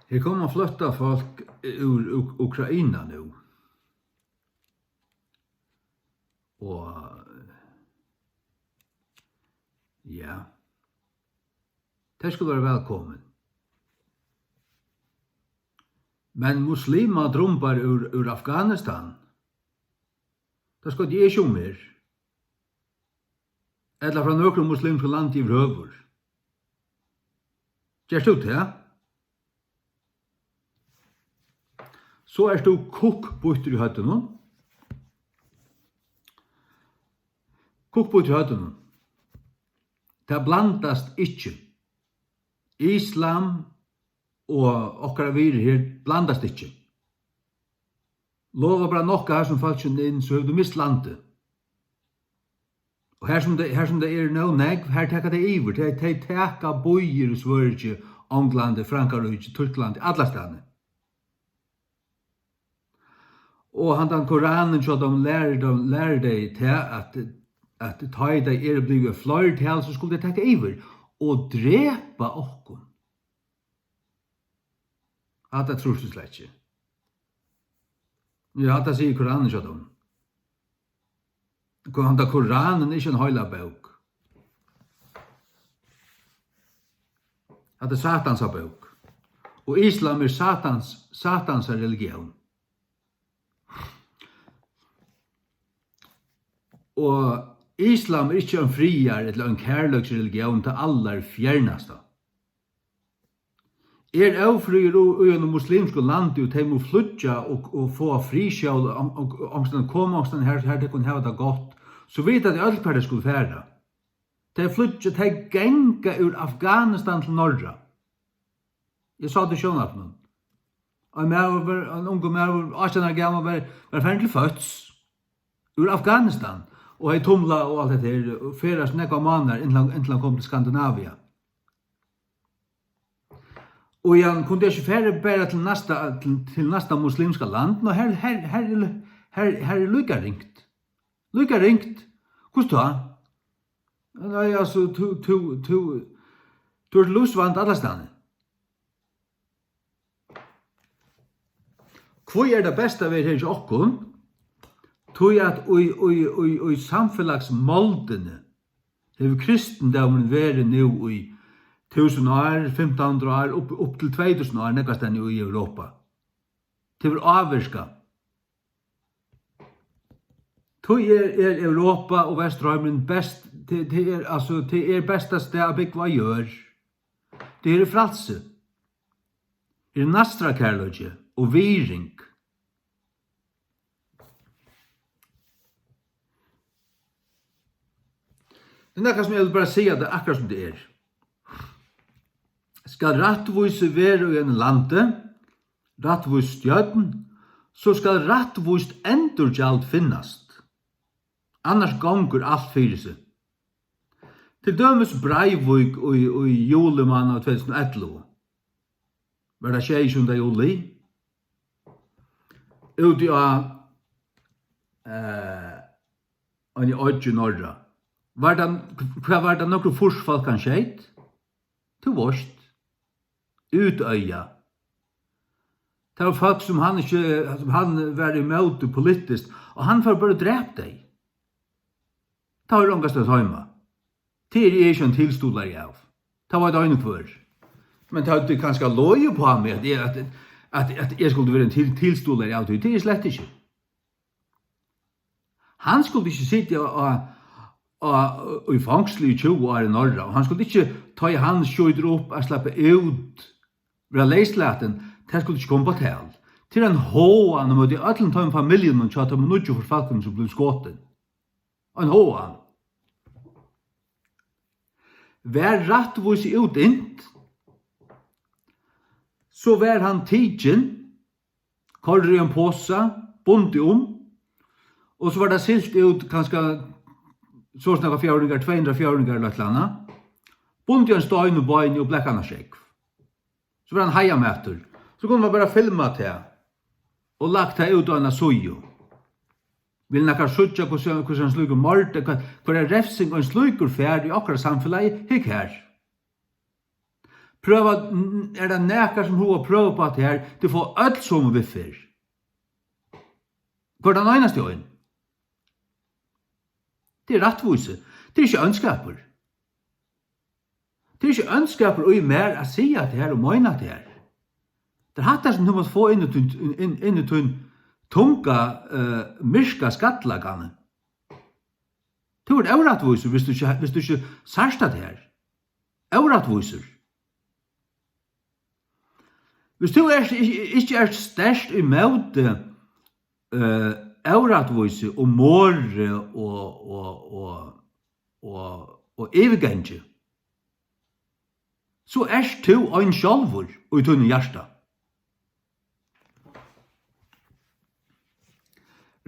Her kommer fløtta folk ur Ukraina nu. Og ja, det skulle være velkommen. Men muslimer drumper ur Afghanistan. Det skal de ikke mer. Eller fra noen muslimske land i røver. Gjør du det? Så du kokkbøtter i høttene. Kokkbøtter i høttene. Det blandast ikke. Islam og okkara virer her blandast ikke. Lova bara nokka her som falt inn, så har du mist landet. Og her som det no negv, her tekka det iver, de tekka bøyer i Sverige, England, Frankrike, Tyrkland, alla stedene. Og han Koranen så de lærer deg til at ta i deg blivet flertall, så skulle de tekka iver og drepa okkom. At det tror du slett ikke. Ja, det sier Koranen så de. Koranen er ikke en høyla bok. Det er Satans bok. Og Islam er Satans religion. Og Islam er ikke en friar eller en kærløksreligion til aller fjernaste. Avfrier i en muslimsk land og de må flytja og få frisjål om den kommer om her de kunne ha det godt, så vet at de alt hva de skulle fære. De flytja, de genga ur Afghanistan til Norra. Jeg sa det sjønn av noen. En unge med 18 år gammel var ferdig til føds ur Afghanistan og hei tumla og alt det her, og færes nekva måneder inntil han kom til Skandinavia. Og han kunne ikke fære bare til næsta muslimska land, og her er lykka ringt. Lykka ringt. Hvordan da? Nei, altså, du er lusvant alle stedene. Hvor er det beste ved her i okkon? Tog at i samfellagsmoldene har kristendommen vært nå i 1000 år, 1500 år, upp til 2000 år, nekkast enn i Europa. Det var avvirka. Tog er Europa og Vestrøymen best, det er besta sted å bygge gjør. Det er fralse. Det er nastrakærløgje og viring. Det er nekka som jeg vil bare si at det er akkurat som det er. Skal rattvise være i en lande, rattvise stjøden, så skal rattvist endurgjald finnast. Annars gonger alt fyrir seg. Til dømes Breivik i julemann av 2011. Var det 6. juli? Ute av i Øyje Norra. Hva var det nokre forsfall kan skjeit? Til vorst. Utøya. Det var folk som han var imot politisk, og han får bare drept deg. Det var langast at heima. Det er ikke en tilstolar av. Det var et øyne for. Men det hadde kanskje loje på ham at jeg skulle være en tilstolar av det. Det er slett ikke. Han skulle ikke sitte og i fangsel i 20 år i Norra, og han skulle ikke ta i hans skjøyder opp og slappe ut fra leislaten, det skulle ikke komme på tal. Til en håan, og de øtlen tar en familien og tjater med nødjo for falken som ble skåten. En håan. Vær rattvis ut int, så vær han tidgen, kolder i en påsa, bundi og så var det silt ut kanskje så snakka fjordingar, 200 fjordingar eller et eller annet. Bundi en støyne bøyne og blekkana skjekv. Så var han heia meter. Så kunne man bare filma det og lagt det ut av en sujo. Vil nekka sutja hvordan en slukur mord, hva er refsing og en slukur fær i akkurat samfunnet, hikk her. Prøva, det nekar som hun har prøvd på det her, du får alt som vi fyr. Hva den eneste øyn? Det rettvise. Det ikke ønskaper. Det ikke ønskaper og mer å si at det her og møyne det her. Det hatt det som du måtte få inn i tunn tunga myrska skattlagane. Det var euratviser hvis du ikke sørsta det her. Euratviser. Hvis du ikke er størst i møte euratviser og måre og evigenge, så er du en sjálfur og i tunne hjärsta.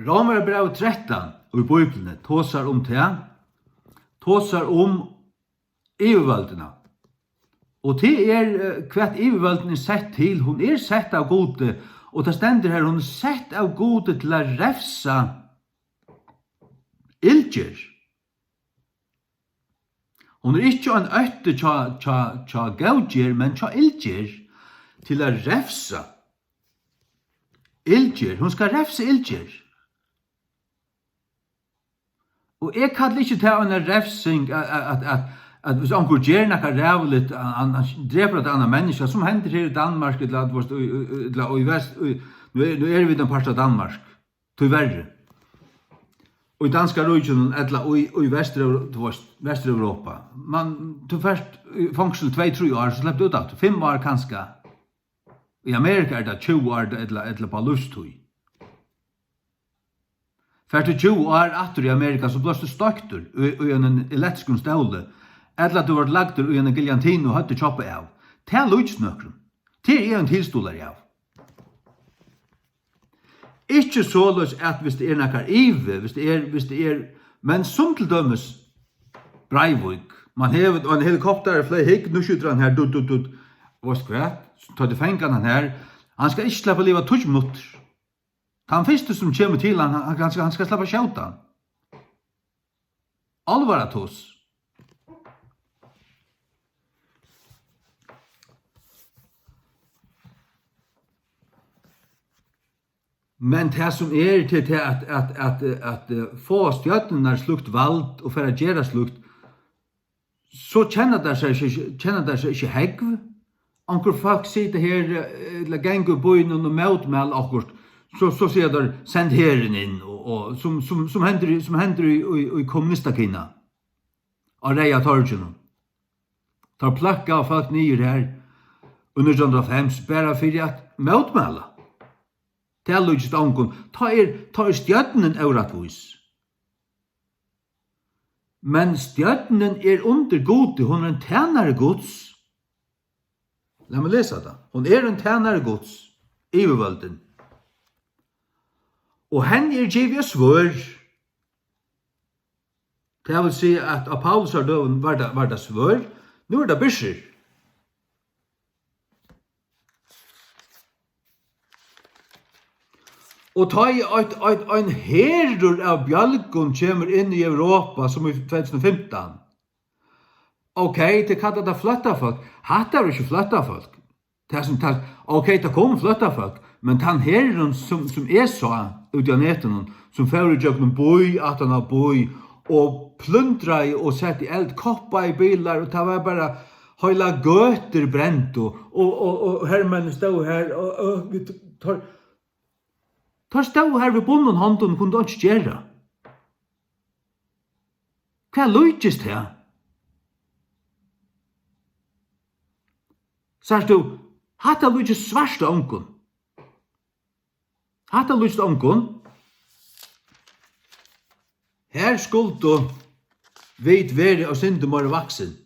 Romerbrev 13 og i Bibelen tåsar om det, tåsar om evigvaldena. Og det hva evigvalden sett til, hun sett av gode, og det stender her, hun sett av gode til å refsa ilger. Hun ikke en øtte tja gaudger, men tja ilger, til å refsa ilger. Hun skal refse ilger. Og jeg kallar ikke til en refsing at hvis onkel gjør noe rævligt, han dreper et annet menneske, som hender her i Danmark, eller i vest, nå vi den part av Danmark, til verre. Og i danska regionen, eller i Vest-Europa. Man tog først fangsel 2-3 år, så släppte ut av 5 år kanskje. I Amerika det 20 år, eller på lusttøy. Fyrir 20 år atter i Amerika, så blåste støkter i en elektrisk ståle, eller at du var lagt i en giljantino og hadde kjoppet av. Det er lutsnøkron. Det en tilstoler av. Ikke så løs at hvis det noe ive, hvis det men som til dømes Breivik, man hever en helikopter, flere hikk, nå skyter han her, hva skvært, så tar det fengen han her, han skal ikke slippe livet 20 minutter. Han første som kommer til han skal slippe skjøta han. Alvara tos. Men det som til at få stjøttene slukt vald og for å gjøre slukt, så kjenner det seg ikke hegv. Anker folk sitter her, eller ganger bøyen og møtmel akkurat, så sier de, send herren inn, og som hender i kommunistakina, av reia torgene. Tar plakka av folk nye her, under 1905, bare for at møtmela. Det er lyst angon. Ta stjøttenen euratvis. Men stjøttenen under gode, hun en tjenare gods. La meg lese det. Hun en tjenare gods, ivervalden. Og henne givet svør. Det vil si at av Paulus har døven var det svør. Nå det bysjer. Og ta i en herder av bjálkun kommer inn i Europa som i 2015. Ok, det kallar det fløtta folk. Hatt er ikke fløtta folk. Det som tal, ok, det kommer fløtta folk, men den herden som så ut av neten, som fører i noen boi, at han har boi, og plundra i og sett i eld, koppa i bilar, og det var bare høyla gøter brent, og hermannen stod her, og tar stod her ved bonden hånden, kunne du ikke gjøre. Hva løytjes det? Sars du, hatt er løytjes svarste onken. Hatt er løytjes onken. Her skulle du veit være og synde må vaksen.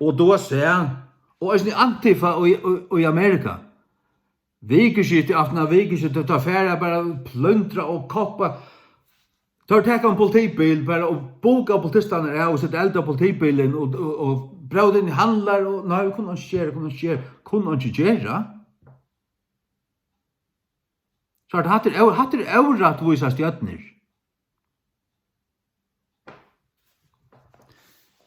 Og da sier han, og er sånn Antifa i Amerika, Vikeskiftet, aften vikeskiftet, tar færre, bare plundra og koppa. Tar tekka en politibil, bare og boka politistene og sette eld av politibilen, og brød inn i handlar, og nei, kunne han ikke gjøre. Så hatt er eurat visa stjøtner.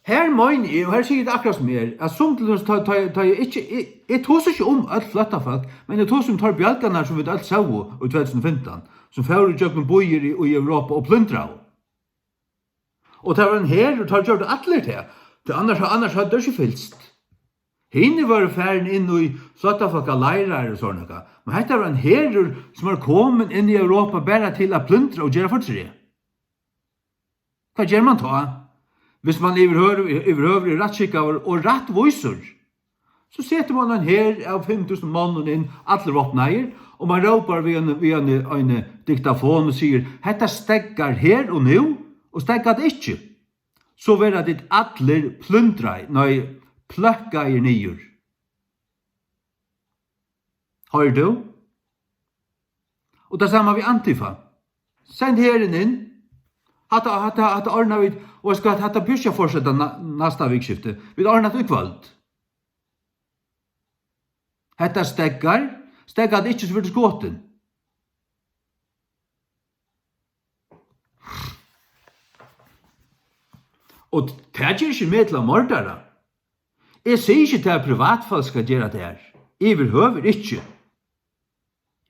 Her mener jeg, og her sier det akkurat som at som til oss tar jeg ikke, jeg tås ikke om alt flatta folk, men jeg tås om tar bjelgene som vi alt sa i 2015, som fører jøkken bøyer i Europa og plundra. Og det var en her, og tar gjort atler til, annars hadde det ikke fylst. Hine var færen inn i flatta folk av leirar og sånn noe, men dette var en her som var kommet inn i Europa bare til å plundra og gjøre fortsatt. Hva gjør man ta? Hvis man overhøver rettskikkaver og rettviser, så setter man en her av 5.000 mannen inn, alle råpneier, og man råper via en diktafon og sier, «Hetta steggar her og nå, og steggar det ikke.» Så vil det ditt atler plundrei, pløkka i nyer. Har du? Og det samme vi Antifa. Send herren inn, hatta ordna vid, og jeg skal hatta bysja fortsetta næsta vikskifte. Vi ordna det ukvalt. Hetta steggar det ikke så for skåten. Og det er ikke med til å mordere. Jeg sier ikke til at privatfolk skal gjøre det her. Jeg vil høver ikke.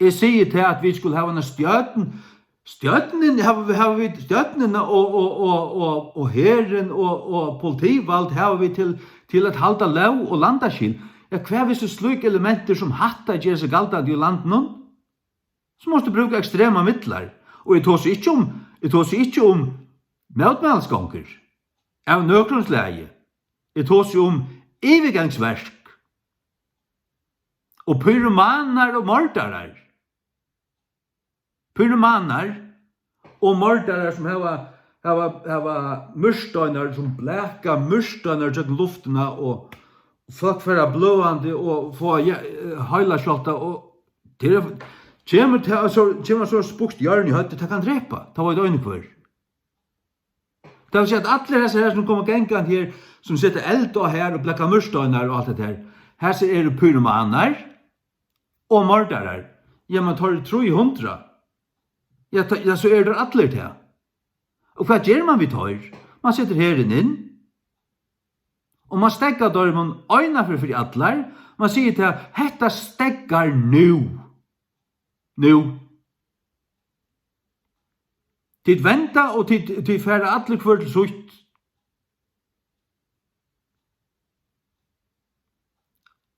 Jeg sier til at vi skulle ha en stjøtnen og herren og politivald har vi til at halda lov og landaskil. Ja, hva hvis det slike elementer som hatta gjør seg galda i landet, så måste du bruke ekstrema midler. Og jeg tås ikke om møtmælsgonger av nøkronsleie. Jeg tås om evigangsverk og pyromaner og mordarer. Pyromaner og mordarer som hava mursteiner, som bleka mursteiner til luftene, og folk færa blåande og få heila skjolta, og kjemur så spukst hjørn i høyt, det kan drepa, det var et øyne kvar. Det vil si at alle disse her som kommer gengant her, som setter eld og her, og bleka mursteiner og alt det her, her er det pyromaner og mordarer. Ja, man tar 300. Ja, så er det atler til. Og hva gjør man vi tar? Man setter herren inn, og man steggar dormen øyna for atler. Man sier til, hetta steggar nu. Tid venta og tid færa atler kvart til sutt.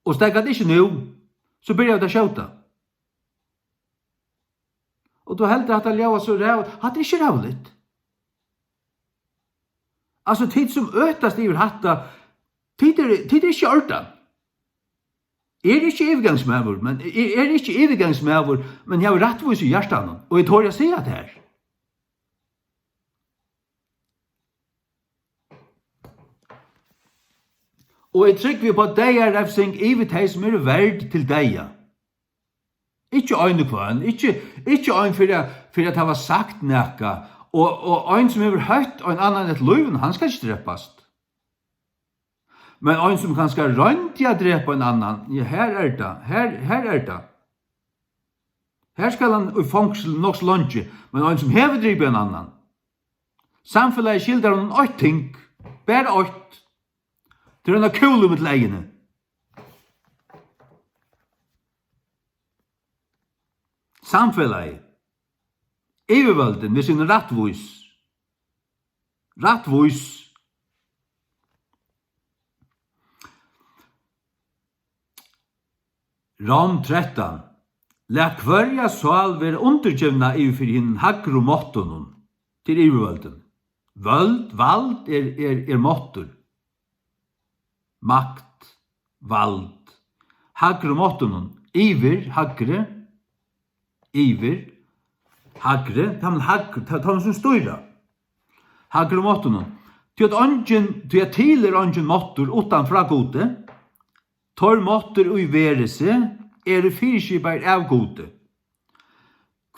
Og steggar det ikke nu, så blir jeg å skjøta. Og då helt att jag var så rädd. Hade inte rävligt. Alltså tid som ötast i hatta. Tid är inte ordan. Är inte övergångsmävor, men är inte övergångsmävor, men jag har rättvis i hjärtan. Och jag tror jag säger det här. Och jag trycker vi på att det är rävsing evigt här som är värd till dig. Ikke øyne kvann, ikke øyne for at han var sagt nekka, og øyne som har høyt, og en annan et løyven, han skal ikke drepast. Men øyne som kan skal rønt til å drepe en annan, ja, her er det. Her skal han i fangsel nok slunge, men øyne som hever drive en annan. Samfunnet skildrer han øyne ting, bare øyne, til han har kule med leiene. Samfellet, overvalden med sin rattvis. Rom 13. Lät kvarja sal være undergivna for hinn hagru mottonun til overvalden. Vald er mottor. Makt, vald. Hagru mottonun, hagre, hagre, ta som støyra. Hagre mottonen. Til at til er ungen mottor utanfra gode, tar mottor og i verese, er fyrskipar av gode.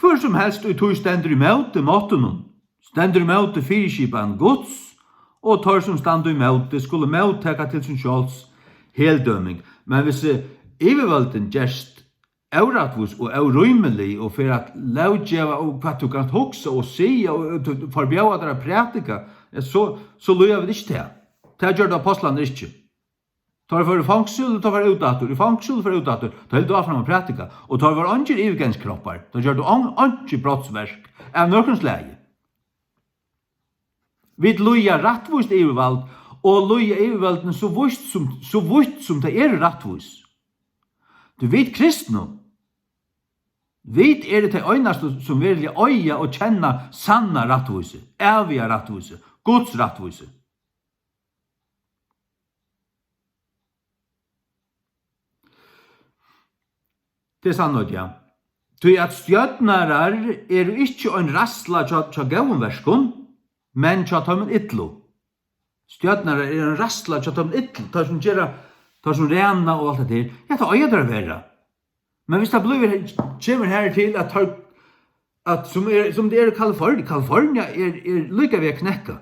Hvor som helst og tog stender i møte mottonen, stender i møte fyrskipan gods, og tar som stender i møte skulle møtteka til sin sjåls heldøming. Men hvis overvalden gjerst Euratvus og eurymelig og for at lovgjeva og hva du kan hoksa og sia og forbjøva dere pratika, så løyer vi det ikke til. Det gjør det apostlene ikke. Tar for fangsel, tar for utdator, i fangsel for utdator, tar helt av fram og pratika, og tar for andre ivgenskroppar, da gjør det andre brottsverk av nørkens leie. Vi loja rattvist ivervald, og loja ivervalden så vidt som det rattvist. Du vet kristne, vet det til øyneste som vil øye og kjenne sanna rattvise, evige rattvise, Guds rattvise. Det sannhet, ja. Tui at stjøtnarar ikke en rassla tja gauenverskun, men tja tømmen ytlo. Stjøtnarar en rassla tja tømmen ytlo, tar som rena og alt det til. Ja, det øye der vera. Men hvis det kommer her til at som det i California lykka vi knekka.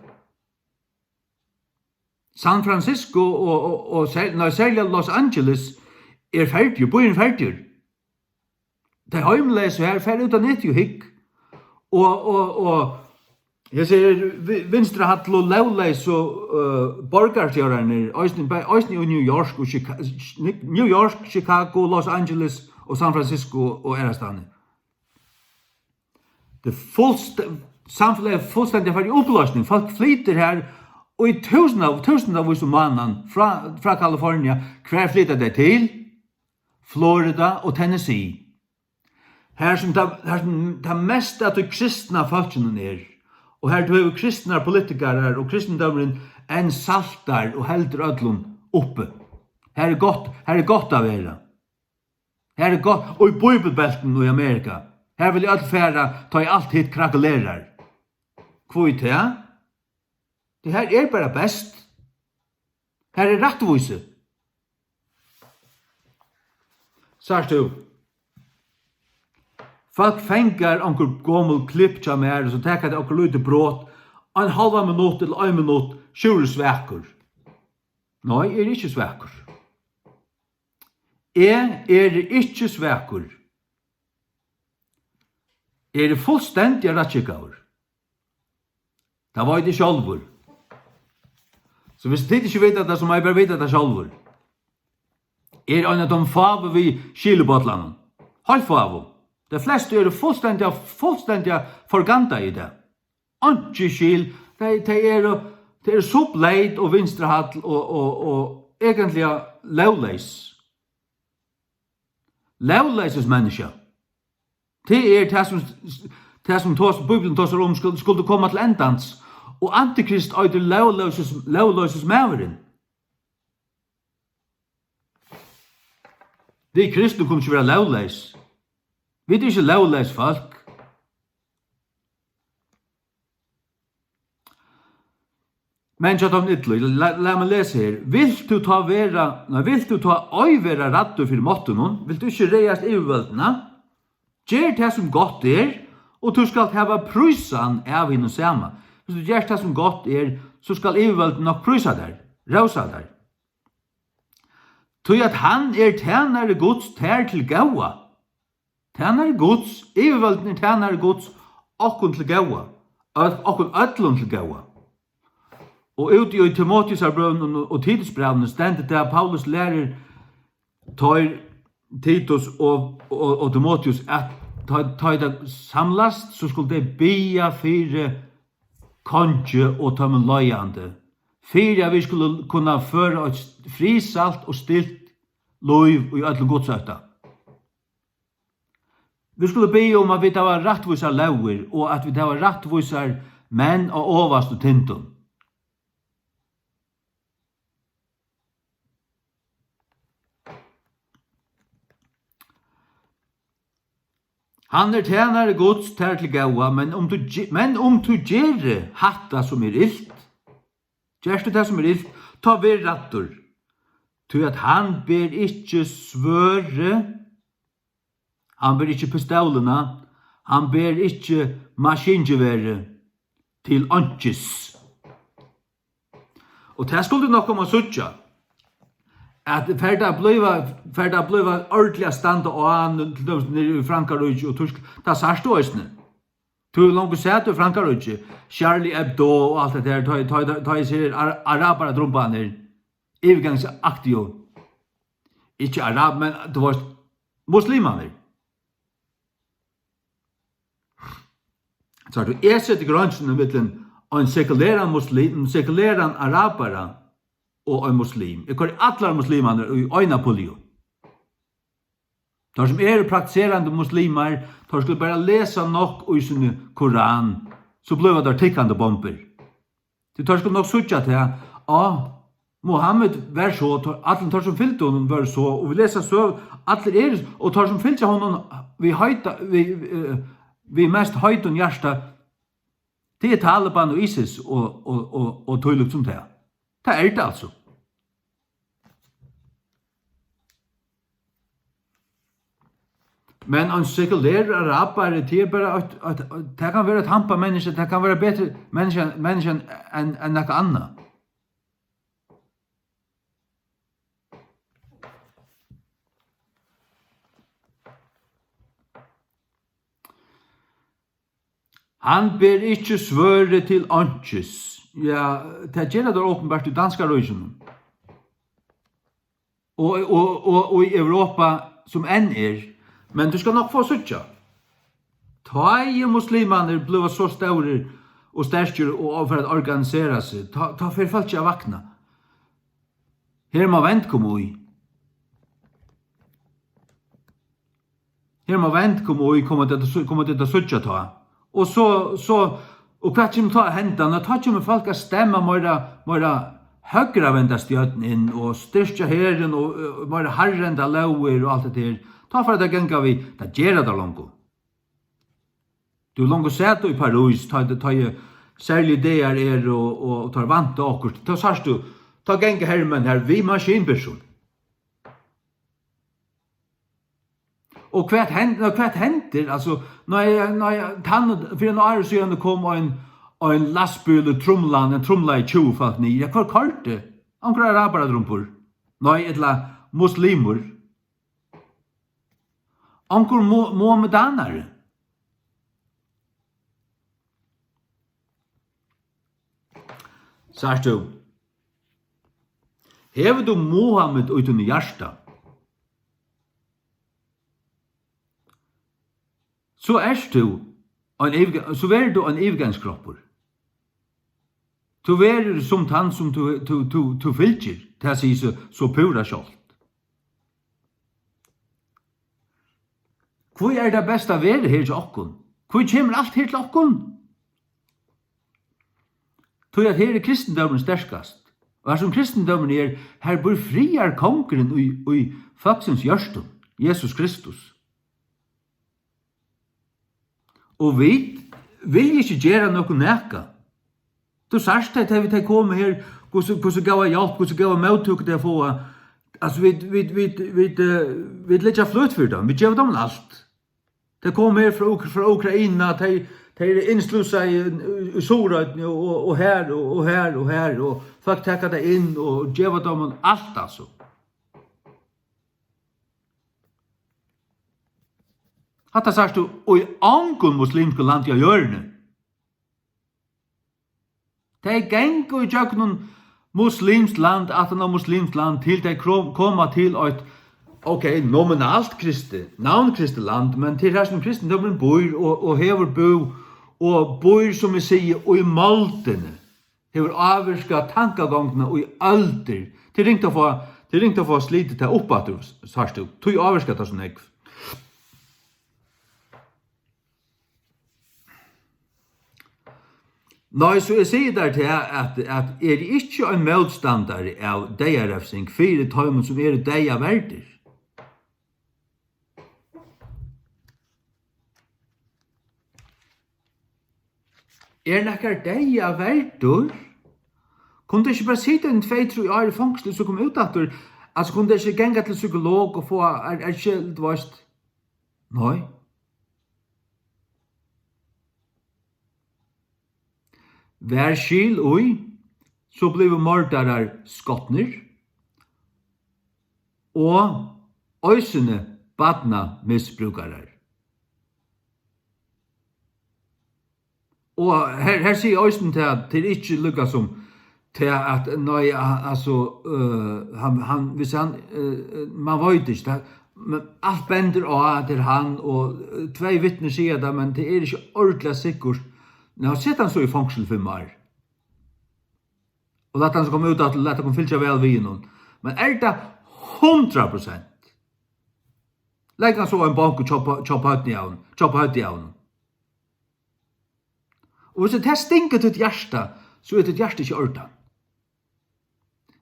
San Francisco og særlig Los Angeles ferdig, byen ferdig. De heimleis her fer ut av nett jo hikk. Og jeg ser vinstre hattlo lovleis og borgarstjørerne, òsne i New York, Chicago, Los Angeles og San Francisco og erastane. Det samfunnet fullstendig ferdig oppløsning. Folk flyter her, og i tusen av visse mannen fra California, hver flyter det til? Florida og Tennessee. Her som det mest av de kristna folkene og her du har kristna politikere og kristendommen en saltar og helder ødlun oppe. Her er godt av vera. Her er godt, og i bibelbelten og i Amerika, her vil alt færa ta i alt hit krakelerar. Kvoi til, ja? Det her bare best. Her er rattvise. Sars du? Folk fengar onkur gommel klipp tja mer, så tekar det onkur lite brått, en halva minutt eller 1 minutt, sjur svekur. Nei, ikke svekur. Ikke svekur. Fullstendig rattkikaur. Det var det sjálfur. Så hvis det ikke vet det, så må jeg bare vite det sjálfur. En av de fave vi skilebåtlandene. Halv fave. De fleste fullstendig forganta i det. Ikke skil, det så bleit og vinstrehatt og egentlig lovleis. Lovleises mennesker. Det som Bibelen tåser om skulle komme til endans, og antikrist øyder lovløses maveren. Vi kristne kunne ikke være lovleis. Vi ikke lovleis folk. Men så tar vi la meg lese her. Vil du ta øyvera rattu for måtten, vil du ikke reiast iverveldene? Gjer det som godt og du skal hava prysan av henne samme. Hvis du gjør det som godt så skal ivervelden nok prysa der, rausa der. Tog at han tjenare Guds tær til gaua. Tjenare Guds, ivervelden tjenare Guds, okkun til gaua. Okkun öllun til gaua. Og ut i Timotheusbrevnen og Titusbrevnen stendet det at Paulus lærer tar Titus og Timotheus at tar det samlast, så skulle det bia fire konge og ta med løyande. Fire vi skulle kunne føre et frisalt og stilt løyv i ødelen godsøkta. Vi skulle be om at vi var rattvisar lauer, og at vi var rattvisar menn og overast og tintun. Han tjenare Guds tær til gaua, men om du gjør hatta som illt, gjørst det som illt, ta vi rattur, til at han ber ikke svøre, han ber ikke pistolene, han ber ikke maskingevere til ankis. Og det skulle nok om å suttja, at ferda bliva ordentlig standa og an i Frankrike og Tyskland, det sørste òsne. Du långt sett i Frankrike, Charlie Hebdo och allt det där, ta i sig araber drumbaner, evgangsaktiga. Inte arab, men det var muslimaner. Så du sätter gränsen mellan en sekuläran muslim, sekuläran arabara och en muslim. Jag kallar alla muslimer i ena polio. De som praktiserande muslimer, de skulle bara läsa nog i sin Koran, så blev det tickande bomber. De skulle nog sucha till, Mohammed var så, alla tar som fyllte honom var så, och vi läser så, alla och tar som fyllte honom, vi mest höjton hjärsta, det är Taliban och ISIS och tog som det. Det är det alltså. Men en sekulär arabare, det är bara det kan vara ett hampa människa, det kan vara bättre människan än något annat. Han ber ikke svøre til åndsjes. Ja, det gjelder det åpenbart i danska røysen. Og i Europa som enn men du skal nok få suttja. Ta muslimerne blev så større og sterkere og for å organisere seg. Ta for folk ikke vakna. Her må vent komme i. Her må vent komme i, kommer det til suttja ta. Og og hva som tar hendene, tar ikke med folk å stemme mer høyre venda stjøten inn, og styrke herren, og mer herren da lover, og alt det der. Ta for at det gengar vi, det gjør det langt. Du langt sett i Paris, ta særlig det og tar vant til akkurat. Ta sørst du, ta gengar herren her, vi maskinperson. Och kvart händer alltså när han för en år sedan kom en lastbil trumla i 20 folk ni. Jag kvar karte. Ankra araber drumpor. Nej, etla muslimer. Ankor muhammedanare. Sagst du? Hever du Mohammed utan hjärta? Så är du en evighetskroppor. Du är som han som du fylker, det säger så pura kjolt. Hvor är det bästa väder här till okkon? Hvor kommer allt här till okkon? Tror att här är kristendomen sterkast. Och här som kristendomen här bor friar konkurren i faxens hjärstun, Jesus Kristus. Og vi vil ikke gjøre noe nækka. Du sørste at vi kommer her, hvordan gav hjelp, hvordan gav møttuk til å få. Altså, vi letja fløt for dem, vi gjør dem alt. De kommer her fra Ukraina, de innslusa i Sorøyden, og her, og folk tekker det inn, og gjør dem alt, altså. Hatta sagst du, og i angon muslimske land jeg gjør det. De gengur i tjøkken muslimsk land, at han muslimsk land, til de koma til et, nominalt navnkristi land, men til her som kristendommen bor, og hever bo, og bor, som vi sier, og i maltene, hever avvirska tankagongene, og i alder, til ringt å få slitet til oppater, sagst du, til avvirska det som ekv. Nei, så jeg sier der til at det ikke en motstandare av deirefsing fire tøymen som deia verder. Nekkar deia verder? Kunne det ikke bare sitte en 2-3 år i fangsel så kom ut etter? Altså, kunne det ikke genga til psykolog og få skilt, varst? Nei. Vær skil oi, så blev mordarar skottner, og øysene badna misbrukarar. Og her sier Øysten til ikke lukka som til at nei, altså hvis han man vet ikke men alt bender av at det han og tvei vittner sier det men det ikke ordentlig sikkert nå sitter han så i fengsel 5 år og lett han komme ut at lett han fylle vel vid noen men det 100% legger han så en bank og choppa høyt i avn og hvis det stinker til et hjerte så det hjerte ikke ordan.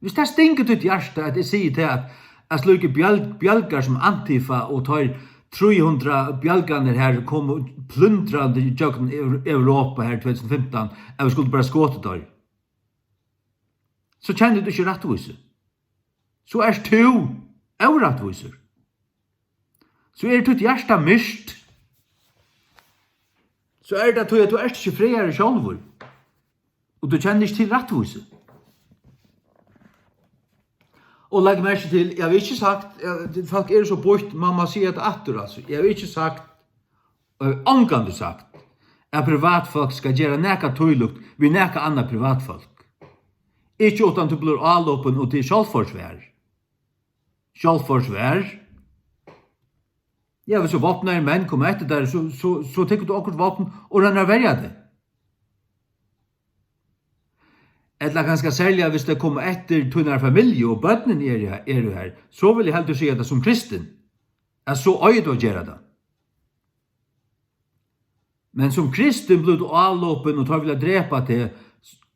Hvis det stinker til et hjerte at jeg sier til at slukke bjelgar som Antifa og tar 300 bjelganer her kom og plundrade i Europa her 2015 jeg skulle bare skåte der. Så kjenner du ikke rettviser. Så du rettviser. Så det et hjerte mist. Så det at du ikke friere sjálfur. Og du kjenner ikke til rettviser. Og legg merke til, jeg har ikke sagt, folk så bort, mamma sier det atter, altså. Jeg har ikke sagt, omgående sagt, at privatfolk skal gjøre nekka tøylukt vi nekka anna privatfolk. Ikke utan du blir avloppen og til sjálvforsvær. Sjálvforsvær. Ja, hvis våpner menn kommer etter der, så tenker du akkurat våpen og renner verja det. Eller ganske særlig hvis det kommer etter tunnar familie og bøtnen her, så vil jeg helst si at det som kristen er så øyd å gjøre det. Men som kristen blir du avloppen og tar vil drepa til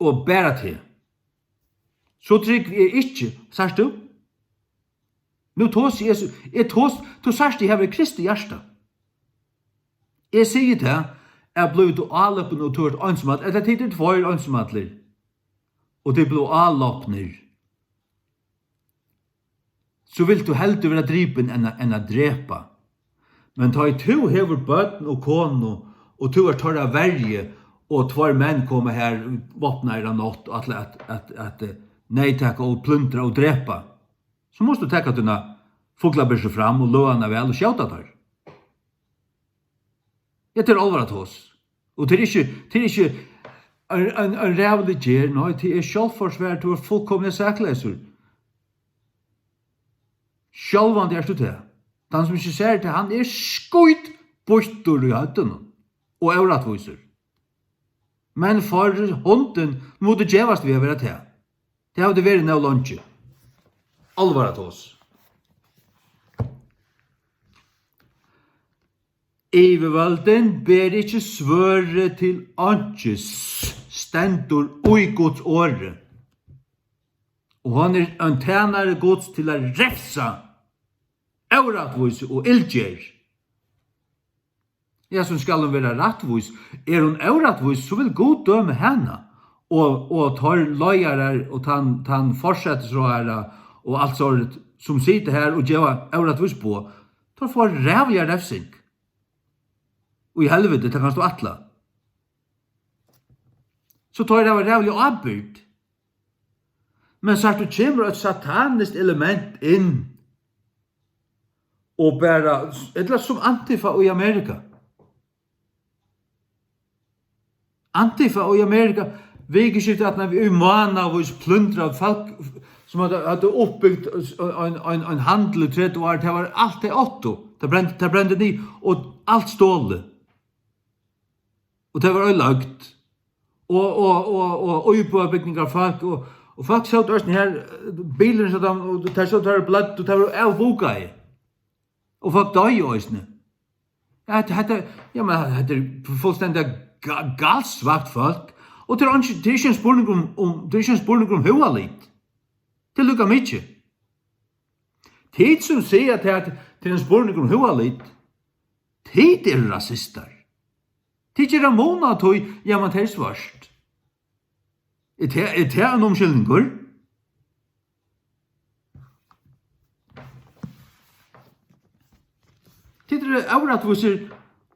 og bæra til. Så trygg jeg ikke, sørst du? Nå tås jeg sørst jeg har kristi hjärsta. Jeg sier til jeg blir du avloppen og tar et ønsomat, eller tid 2 ønsomatler. Og det blir avloppner. Så vil du heldur være dripen enn å drepa. Men ta i to hever bøtten og kono, og to tørra verje, og 2 menn kommer her, våpner av nått, at nejtaka og plundra og drepa. Så måste du tekka dina fuglabyrse fram og løana vel og sjauta der. Det alvarat hos. Og det ikke en rævlig gjer, nei, det sjálvforsvær, du fullkomne sakleser. Sjálvan det du til. Den som ikke ser til, han skuit bortur i høtten og euratviser. Men for hånden må det gjevast vi har vært til. Det har det vært nå lunsje. Alvarat hos. Ivervalden ber ikke svøre til anges stendur ui Guds åre. Og han en tænare Guds til å refsa euratvis og ildgjer. Ja, som skal hun være rattvis. Hun euratvis, så vil Gud døme henne. Og tar løyere og tan fortsettesrøyere og alt sånt som sitter her og gjør euratvis på. Tar for rævlig refsing. Og i helvete, det kan stå atla. Så tar det rævlig avbyrd. Men så du kommer et satanisk element inn og bare, eller som Antifa i Amerika. Antifa i Amerika, vikeskiftet at når vi i måned og plundra folk som hadde oppbyggt en handel i 30 år, det var alt det 8. Det brände ni og alt stålet. Og det var øylagt. Og øyebygningar folk, og folk så ut her, bilen så og det så der blødd, og det var avboka i. Og folk døy øysene. Ja, det fullstendig galsvagt folk. Og det ikke en spurning om hva litt. Det lukkar mykje. Tid som sier at det en spurning om hva litt, tid rasister. Tid ramona tog, ja, man tar svarst. Det en omskyldningur? Tid avratviser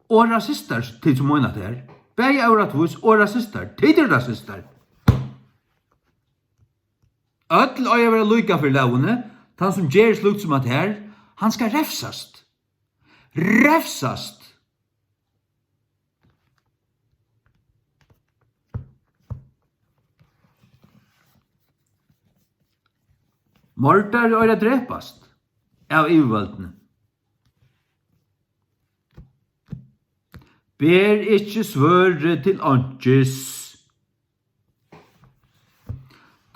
og rasister, tid som måned her. Begge avratvis og rasister, tid rasister. Øtl og jeg vil lykka for laune, han som gjer slutt som at her, han skal refsast. Refsast. Mordar øyre drepast av ivvaldene. Ber ikke svøre til ankes.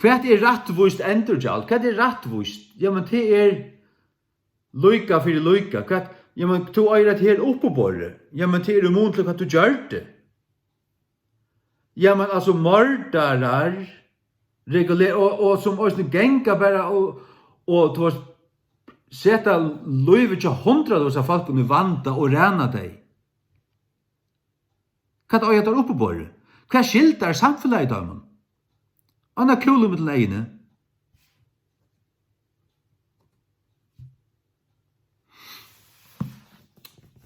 Hva rattvist endurgjald? Hva rattvist? Ja, men det loika for loika. Ja, men du øyre til her oppeborre. Ja, men det umuntlig at du gjør det. Ja, men altså mordarar og som også genga bare og du har sett løyve til 100 av folk under vanda og rena deg. Hva er det oppe på det? Hva skiltar samfunnet i dag? Han er kule med den ene.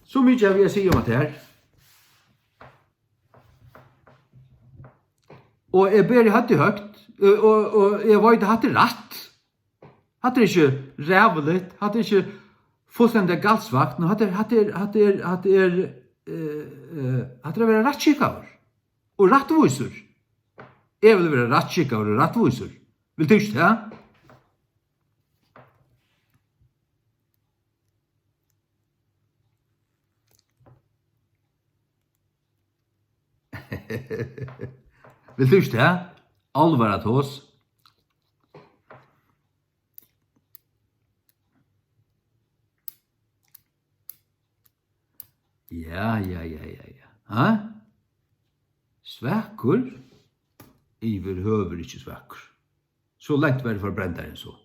Så mye vil jeg si om det her. Og jeg ber hatt det høgt, og jeg vet hatt det rett. Hatt det ikke rævligt, hatt det ikke fullstendig galsvakt, hatt det være rettskikkavur og rettviser. Jeg vil være rettskikkavur og rettviser. Vil du ikke det? Vil du ikke det? Alvara til oss. Ja. Ha? Svekkur? Iver høver ikke svekkur. Så lengt var det for brenderen så.